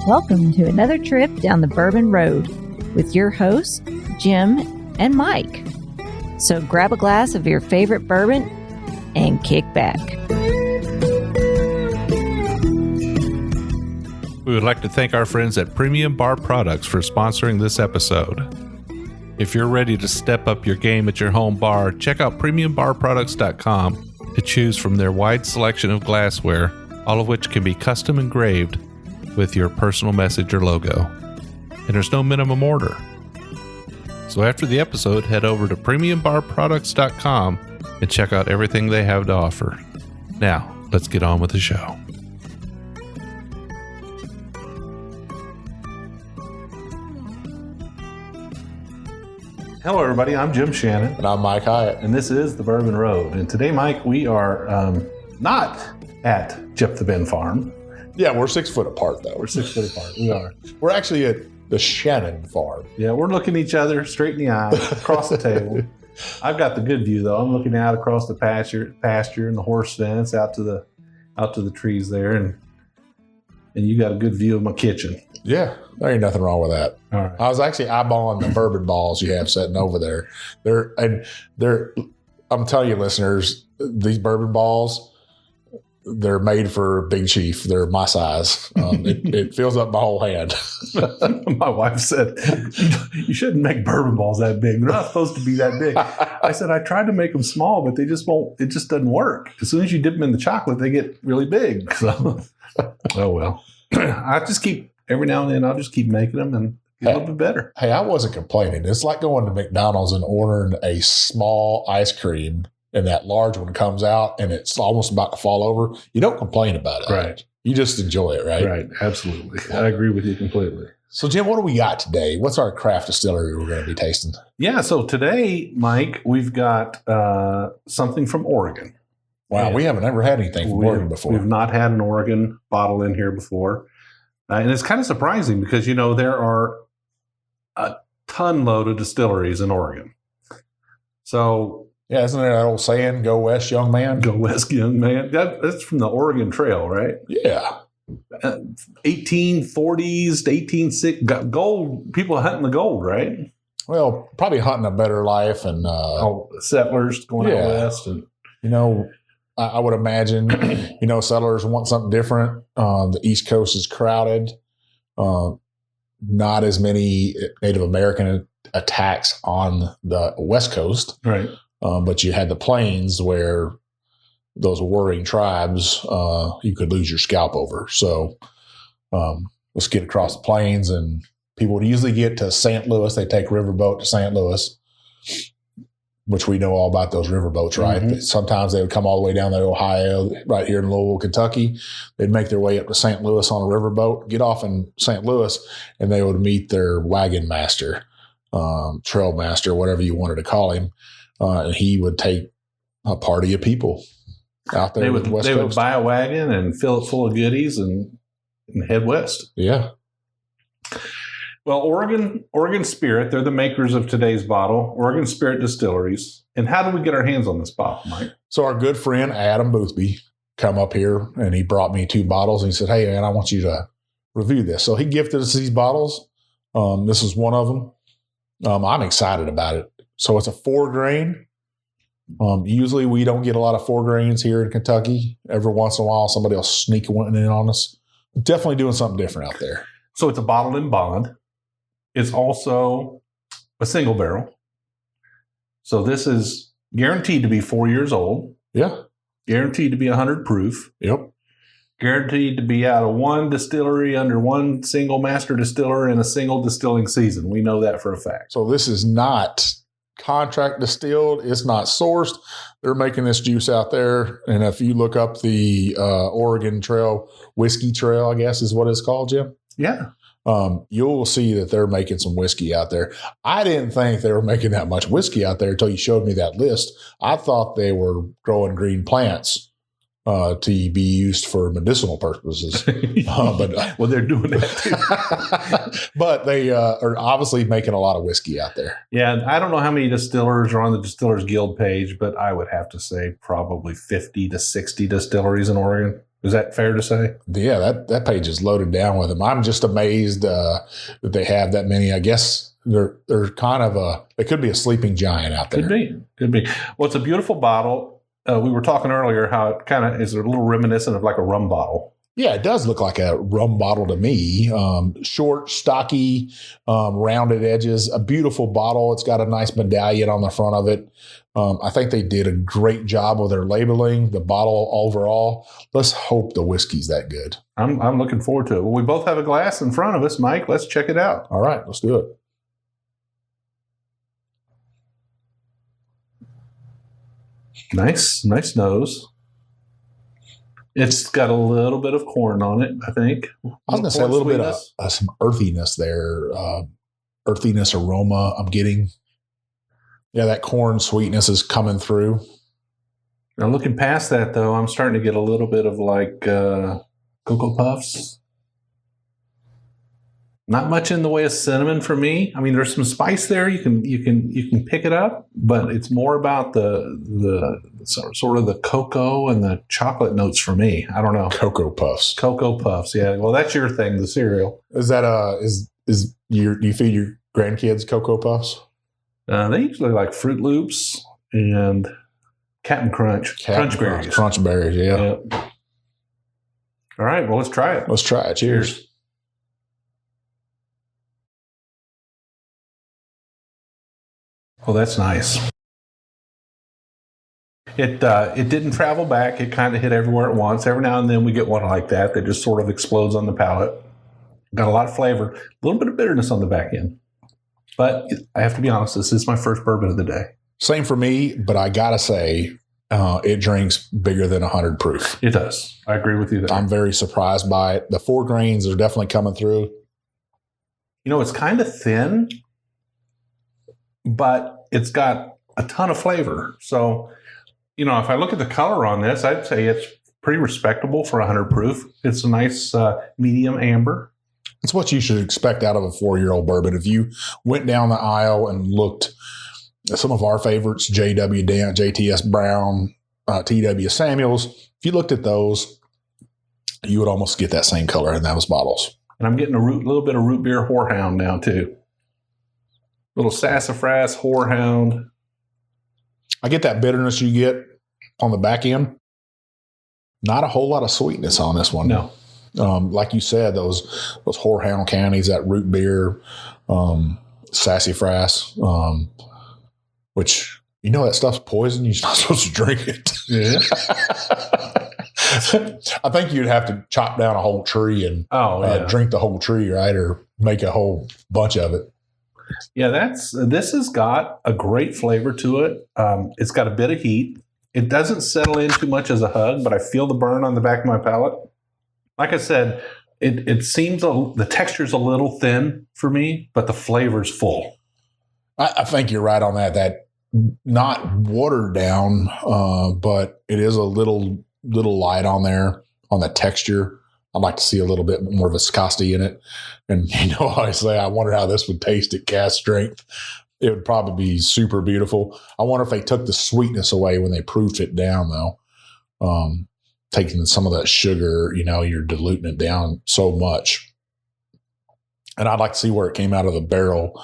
Welcome to another trip down the Bourbon Road with your hosts, Jim and Mike. So grab a glass of your favorite bourbon and kick back. We would like to thank our friends at Premium Bar Products for sponsoring this episode. If you're ready to step up your game at your home bar, check out PremiumBarProducts.com to choose from their wide selection of glassware, all of which can be custom engraved with your personal message or logo. And there's no minimum order. So after the episode, head over to PremiumBarProducts.com and check out everything they have to offer. Now, let's get on with the show. Hello, everybody. I'm Jim Shannon. And I'm Mike Hyatt. And this is the Bourbon Road. And today, Mike, we are not at Jip the Ben Farm. Yeah, we're 6 foot apart, though. We're 6 foot apart. We are. We're actually at the Shannon Farm. Yeah, we're looking each other straight in the eye, across the table. I've got the good view, though. I'm looking out across the pasture and the horse fence out to the trees there, and you got a good view of my kitchen. Yeah, there ain't nothing wrong with that. All right. I was actually eyeballing the bourbon balls you have sitting over there. I'm telling you, listeners, these bourbon balls, they're made for Big Chief. They're my size. It fills up my whole hand. My wife said, you shouldn't make bourbon balls that big. They're not supposed to be that big. I said, I tried to make them small, but they just won't. It just doesn't work. As soon as you dip them in the chocolate, they get really big. So, oh, well. I just keep, every now and then, I'll just keep making them and get a little bit better. Hey, I wasn't complaining. It's like going to McDonald's and ordering a small ice cream, and that large one comes out and it's almost about to fall over. You don't complain about it. Right. You just enjoy it, right? Right. Absolutely. I agree with you completely. So, Jim, what do we got today? What's our craft distillery we're going to be tasting? Yeah. So today, Mike, we've got something from Oregon. Wow. We haven't ever had anything from Oregon before. We've not had an Oregon bottle in here before. And it's kind of surprising because, there are a ton load of distilleries in Oregon. So, yeah, isn't there that old saying, go west, young man? Go west, young man. That's from the Oregon Trail, right? Yeah. 1840s to 1860s. Gold, people hunting the gold, right? Well, probably hunting a better life and settlers going out west. And I would imagine, settlers want something different. The East Coast is crowded. Not as many Native American attacks on the West Coast. Right. But you had the plains where those warring tribes, you could lose your scalp over. So let's get across the plains, and people would usually get to St. Louis. They take riverboat to St. Louis, which we know all about those riverboats, right? Mm-hmm. Sometimes they would come all the way down to Ohio, right here in Louisville, Kentucky. They'd make their way up to St. Louis on a riverboat, get off in St. Louis, and they would meet their wagon master, trail master, whatever you wanted to call him. And he would take a party of people out there. They would buy a wagon and fill it full of goodies and head west. Yeah. Well, Oregon Spirit, they're the makers of today's bottle, Oregon Spirit Distilleries. And how do we get our hands on this bottle, Mike? So our good friend Adam Boothby come up here, and he brought me 2 bottles. And he said, hey, man, I want you to review this. So he gifted us these bottles. This is one of them. I'm excited about it. So it's a 4-grain. Usually we don't get a lot of 4 grains here in Kentucky. Every once in a while, somebody will sneak one in on us. Definitely doing something different out there. So it's a Bottled In Bond. It's also a single barrel. So this is guaranteed to be 4 years old. Yeah. Guaranteed to be 100 proof. Yep. Guaranteed to be out of one distillery under one single master distiller in a single distilling season. We know that for a fact. So this is not contract distilled. It's not sourced. They're making this juice out there. And if you look up the Oregon Trail, Whiskey Trail, I guess is what it's called, Jim. Yeah. You'll see that they're making some whiskey out there. I didn't think they were making that much whiskey out there until you showed me that list. I thought they were growing green plants to be used for medicinal purposes. But well, they're doing that too. But they are obviously making a lot of whiskey out there. Yeah, I don't know how many distillers are on the Distillers Guild page, but I would have to say probably 50 to 60 distilleries in Oregon. Is that fair to say? Yeah, that page is loaded down with them. I'm just amazed that they have that many. I guess they're kind of they could be a sleeping giant out there. Could be. Well, it's a beautiful bottle. We were talking earlier how it kind of is a little reminiscent of like a rum bottle. Yeah, it does look like a rum bottle to me. Short, stocky, rounded edges. A beautiful bottle. It's got a nice medallion on the front of it. I think they did a great job with their labeling, the bottle overall. Let's hope the whiskey's that good. I'm looking forward to it. Well, we both have a glass in front of us, Mike. Let's check it out. All right, let's do it. Nice nose. It's got a little bit of corn on it, I think. I was going to say a little bit of some earthiness there. Earthiness aroma I'm getting. Yeah, that corn sweetness is coming through. Now, looking past that, though, I'm starting to get a little bit of like Cocoa Puffs. Not much in the way of cinnamon for me. I mean, there's some spice there. You can pick it up, but it's more about the sort of the cocoa and the chocolate notes for me. I don't know. Cocoa Puffs. Cocoa Puffs. Yeah. Well, that's your thing, the cereal. Is that do you feed your grandkids Cocoa Puffs? They usually like Fruit Loops and Captain Crunch. Crunch berries. Crunch berries. Yeah. Yep. All right. Well, let's try it. Let's try it. Cheers. Well, that's nice. It didn't travel back. It kind of hit everywhere at once. Every now and then we get one like that just sort of explodes on the palate. Got a lot of flavor, a little bit of bitterness on the back end. But I have to be honest, this is my first bourbon of the day. Same for me, but I got to say, it drinks bigger than 100 proof. It does. I agree with you there. I'm very surprised by it. The 4 grains are definitely coming through. You know, it's kind of thin, but it's got a ton of flavor. So, you know, if I look at the color on this, I'd say it's pretty respectable for 100 proof. It's a nice medium amber. It's what you should expect out of a 4-year-old bourbon. If you went down the aisle and looked at some of our favorites, J.W. Dent, JTS Brown, T.W. Samuels, if you looked at those, you would almost get that same color in those bottles. And I'm getting a little bit of root beer horehound now, too. Little sassafras, horehound. I get that bitterness you get on the back end. Not a whole lot of sweetness on this one. No. Like you said, those horehound counties, that root beer, sassafras, which, you know, that stuff's poison. You're not supposed to drink it. Yeah. I think you'd have to chop down a whole tree and drink the whole tree, right? Or make a whole bunch of it. Yeah, this has got a great flavor to it. It's got a bit of heat. It doesn't settle in too much as a hug, but I feel the burn on the back of my palate. Like I said, it seems the texture's a little thin for me, but the flavor's full. I think you're right on that. That not watered down, but it is a little light on there on the texture. I'd like to see a little bit more viscosity in it. And, you know, I say, I wonder how this would taste at cast strength. It would probably be super beautiful. I wonder if they took the sweetness away when they proofed it down, though. Taking some of that sugar, you know, you're diluting it down so much. And I'd like to see where it came out of the barrel.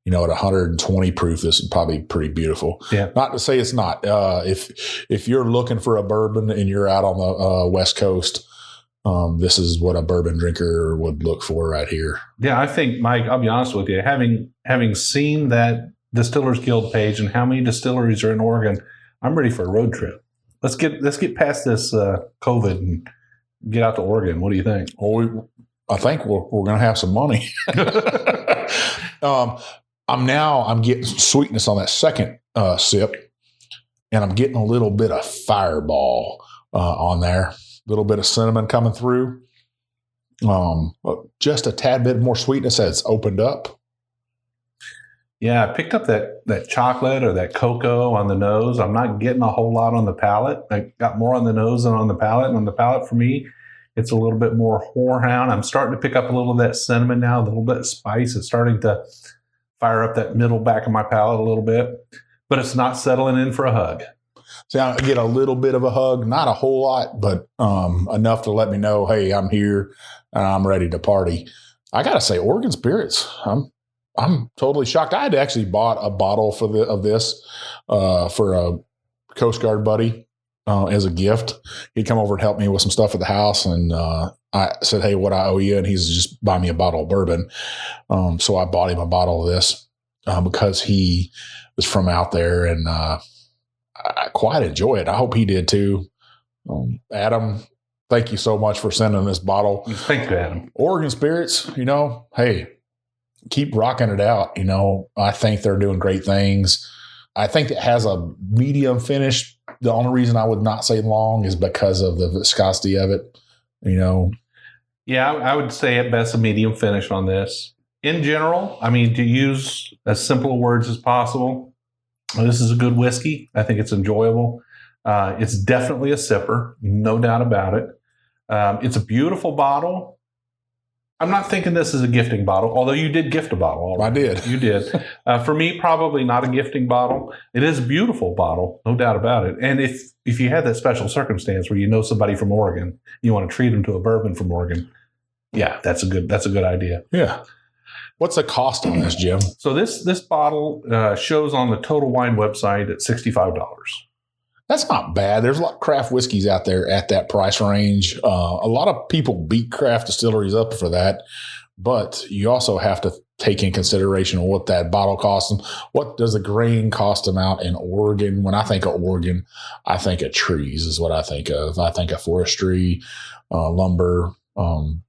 You know, at 120 proof, this is probably pretty beautiful. Yeah. Not to say it's not. If you're looking for a bourbon and you're out on the West Coast, this is what a bourbon drinker would look for right here. Yeah, I think, Mike, I'll be honest with you, having seen that Distillers Guild page and how many distilleries are in Oregon, I'm ready for a road trip. Let's get past this COVID and get out to Oregon. What do you think? Well, I think we're going to have some money. I'm getting sweetness on that second sip, and I'm getting a little bit of Fireball on there. A little bit of cinnamon coming through. Just a tad bit more sweetness as it's opened up. Yeah, I picked up that chocolate or that cocoa on the nose. I'm not getting a whole lot on the palate. I got more on the nose than on the palate. And on the palate, for me, it's a little bit more horehound. I'm starting to pick up a little of that cinnamon now, a little bit of spice. It's starting to fire up that middle back of my palate a little bit. But it's not settling in for a hug. So I get a little bit of a hug, not a whole lot, but enough to let me know, hey, I'm here and I'm ready to party. I got to say, Oregon Spirits, I'm totally shocked. I had actually bought a bottle of this for a Coast Guard buddy as a gift. He'd come over and help me with some stuff at the house, and I said, hey, what I owe you? And he's just buy me a bottle of bourbon. So I bought him a bottle of this because he was from out there, and I quite enjoy it. I hope he did too. Adam, thank you so much for sending this bottle. Thank you, Adam. Oregon Spirits, hey, keep rocking it out. I think they're doing great things. I think it has a medium finish. The only reason I would not say long is because of the viscosity of it, Yeah, I would say at best a medium finish on this. In general, to use as simple words as possible, this is a good whiskey. I think it's enjoyable. It's definitely a sipper, no doubt about it. It's a beautiful bottle. I'm not thinking this is a gifting bottle, although you did gift a bottle already. I did. You did. For me, probably not a gifting bottle. It is a beautiful bottle, no doubt about it. And if you had that special circumstance where somebody from Oregon, you want to treat them to a bourbon from Oregon, yeah, that's a good idea. Yeah. What's the cost on this, Jim? So this bottle shows on the Total Wine website at $65. That's not bad. There's a lot of craft whiskeys out there at that price range. A lot of people beat craft distilleries up for that, but you also have to take in consideration what that bottle costs them. What does the grain cost them out in Oregon? When I think of Oregon, I think of trees is what I think of. I think of forestry, lumber,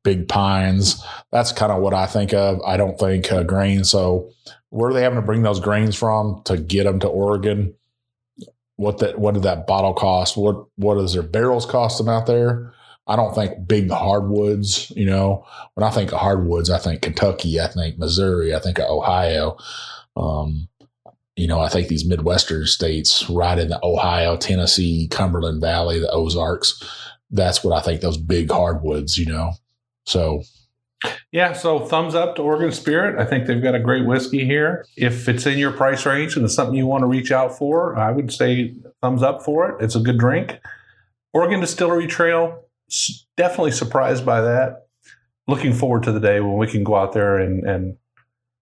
big pines. That's kind of what I think of. I don't think grain. So where are they having to bring those grains from to get them to Oregon? What did that bottle cost? What does their barrels cost them out there? I don't think big hardwoods, When I think of hardwoods, I think Kentucky, I think Missouri, I think of Ohio. I think these Midwestern states right in the Ohio, Tennessee, Cumberland Valley, the Ozarks. That's what I think, those big hardwoods, So yeah, so thumbs up to Oregon Spirit. I think they've got a great whiskey here. If it's in your price range and it's something you want to reach out for, I would say thumbs up for it. It's a good drink. Oregon Distillery Trail, definitely surprised by that. Looking forward to the day when we can go out there and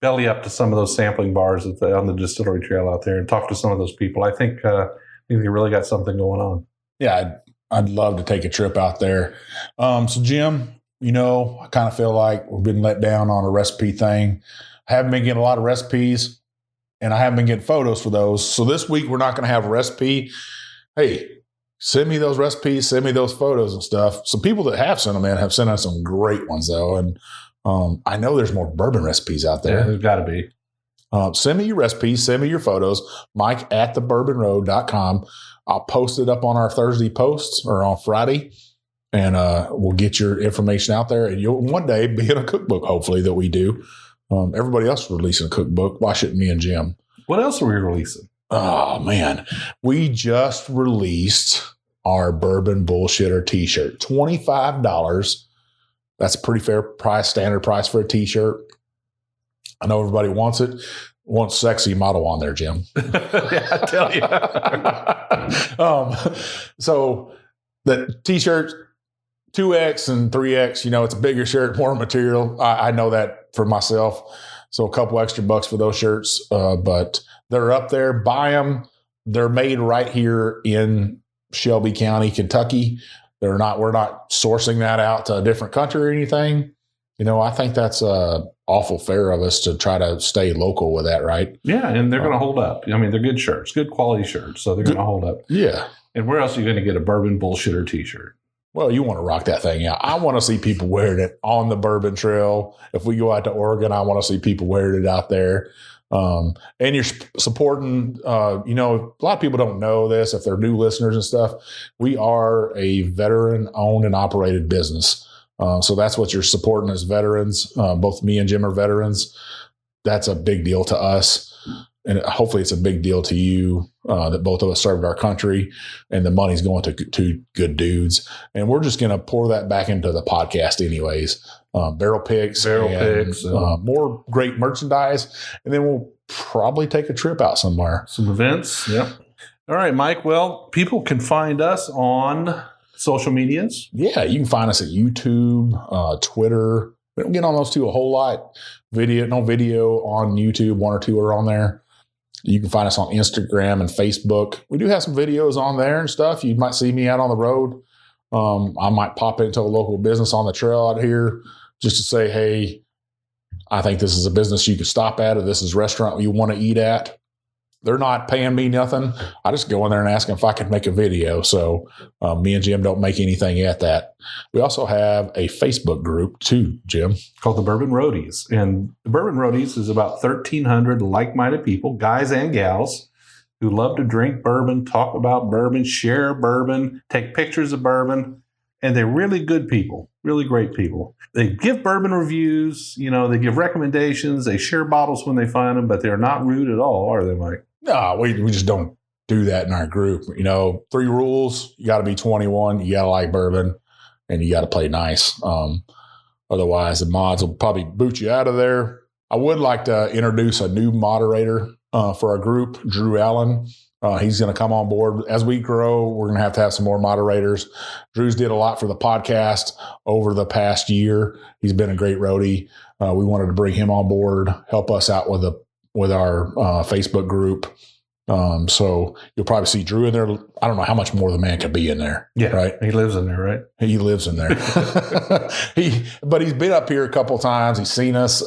belly up to some of those sampling bars on the Distillery Trail out there and talk to some of those people. I think they really got something going on. Yeah, I'd love to take a trip out there. So Jim, I kind of feel like we've been let down on a recipe thing. I haven't been getting a lot of recipes, and I haven't been getting photos for those. So this week we're not going to have a recipe. Hey, send me those recipes, send me those photos and stuff. Some people that have sent them in have sent us some great ones, though. And I know there's more bourbon recipes out there. Yeah, there's got to be. Send me your recipes, send me your photos, Mike@thebourbonroad.com. I'll post it up on our Thursday posts or on Friday. And we'll get your information out there, and you'll one day be in a cookbook, hopefully, that we do. Everybody else is releasing a cookbook. Why shouldn't me and Jim? What else are we releasing? Oh, man. We just released our Bourbon Bullshitter t-shirt. $25. That's a pretty fair price, standard price for a t-shirt. I know everybody wants it. Wants sexy model on there, Jim. Yeah, I tell you. So the t-shirt, 2X and 3X, it's a bigger shirt, more material. I know that for myself. So a couple extra bucks for those shirts, but they're up there. Buy them. They're made right here in Shelby County, Kentucky. We're not sourcing that out to a different country or anything. I think that's awful fair of us to try to stay local with that, right? Yeah, and they're going to hold up. They're good shirts, good quality shirts, so they're going to hold up. Yeah. And where else are you going to get a Bourbon Bullshitter t-shirt? Well, you want to rock that thing out. I want to see people wearing it on the Bourbon Trail. If we go out to Oregon, I want to see people wearing it out there. And you're supporting, a lot of people don't know this if they're new listeners and stuff. We are a veteran-owned and operated business. So that's what you're supporting as veterans. Both me and Jim are veterans. That's a big deal to us. And hopefully it's a big deal to you that both of us served our country, and the money's going to good dudes. And we're just going to pour that back into the podcast anyways. Barrel picks, more great merchandise. And then we'll probably take a trip out somewhere. Some events. Yep. All right, Mike. Well, people can find us on social medias. Yeah, you can find us at YouTube, Twitter. We don't get on those two a whole lot. No video on YouTube. 1 or 2 are on there. You can find us on Instagram and Facebook. We do have some videos on there and stuff. You might see me out on the road. I might pop into a local business on the trail out here just to say, hey, I think this is a business you can stop at, or this is a restaurant you want to eat at. They're not paying me nothing. I just go in there and ask them if I can make a video. So me and Jim don't make anything at that. We also have a Facebook group too, Jim. Called the Bourbon Roadies. And the Bourbon Roadies is about 1,300 like-minded people, guys and gals, who love to drink bourbon, talk about bourbon, share bourbon, take pictures of bourbon. And they're really good people, really great people. They give bourbon reviews, they give recommendations, they share bottles when they find them, but they're not rude at all, are they, Mike? No, we just don't do that in our group. 3 rules: you got to be 21, you got to like bourbon, and you got to play nice. Otherwise, the mods will probably boot you out of there. I would like to introduce a new moderator for our group, Drew Allen. He's going to come on board. As we grow, we're going to have some more moderators. Drew's did a lot for the podcast over the past year. He's been a great roadie. We wanted to bring him on board, help us out with our Facebook group. So you'll probably see Drew in there. I don't know how much more the man could be in there. Yeah, right. He lives in there, right? He lives in there. But he's been up here a couple of times. He's seen us.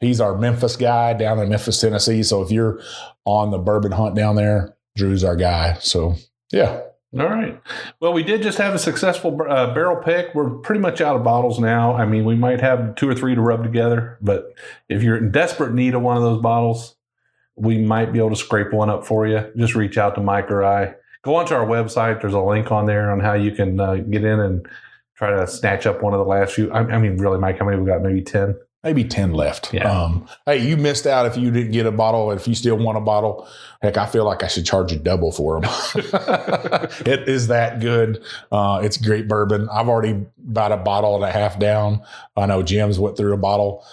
He's our Memphis guy down in Memphis, Tennessee. So if you're on the bourbon hunt down there, Drew's our guy. So yeah. All right. Well, we did just have a successful barrel pick. We're pretty much out of bottles now. I mean, we might have 2 or 3 to rub together, but if you're in desperate need of one of those bottles, we might be able to scrape one up for you. Just reach out to Mike or I. Go onto our website. There's a link on there on how you can get in and try to snatch up one of the last few. I mean, really, Mike, how many we got? Maybe 10? Maybe 10 left. Yeah. Hey, you missed out if you didn't get a bottle. If you still want a bottle, heck, I feel like I should charge you double for them. It is that good. It's great bourbon. I've already about a bottle and a half down. I know Jim's went through a bottle.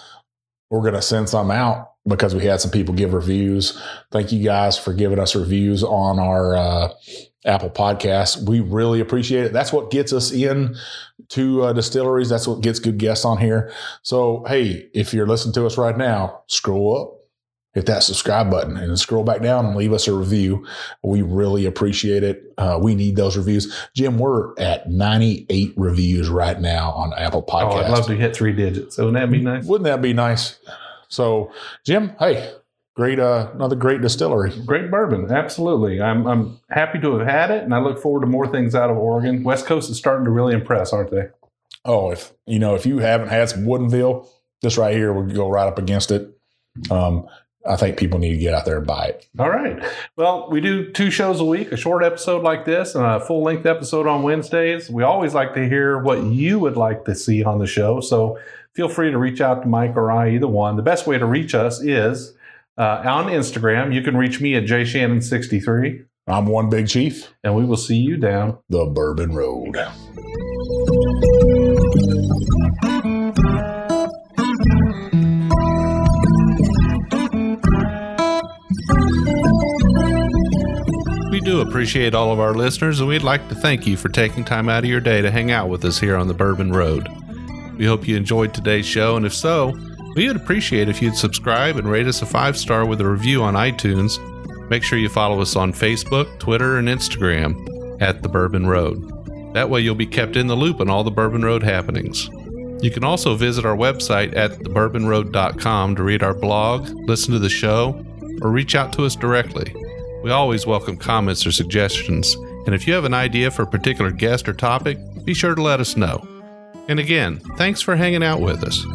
We're going to send some out because we had some people give reviews. Thank you guys for giving us reviews on our Apple Podcasts. We really appreciate it. That's what gets us in to distilleries. That's what gets good guests on here. So, hey, if you're listening to us right now, scroll up, hit that subscribe button, and then scroll back down and leave us a review. We really appreciate it. We need those reviews. Jim, we're at 98 reviews right now on Apple Podcasts. Oh, I'd love to hit 3 digits. So wouldn't that be nice? Wouldn't that be nice? So, Jim, hey, great, another great distillery. Great bourbon, absolutely. I'm happy to have had it, and I look forward to more things out of Oregon. West Coast is starting to really impress, aren't they? Oh, if you haven't had some Woodinville, this right here would go right up against it. I think people need to get out there and buy it. All right. Well, we do 2 shows a week, a short episode like this and a full-length episode on Wednesdays. We always like to hear what you would like to see on the show, so feel free to reach out to Mike or I, either one. The best way to reach us is on Instagram. You can reach me at jshannon63. I'm One Big Chief. And we will see you down the Bourbon Road. We do appreciate all of our listeners, and we'd like to thank you for taking time out of your day to hang out with us here on the Bourbon Road. We hope you enjoyed today's show, and if so, we would appreciate if you'd subscribe and rate us a 5-star with a review on iTunes. Make sure you follow us on Facebook, Twitter, and Instagram at The Bourbon Road. That way you'll be kept in the loop on all the Bourbon Road happenings. You can also visit our website at thebourbonroad.com to read our blog, listen to the show, or reach out to us directly. We always welcome comments or suggestions, and if you have an idea for a particular guest or topic, be sure to let us know. And again, thanks for hanging out with us.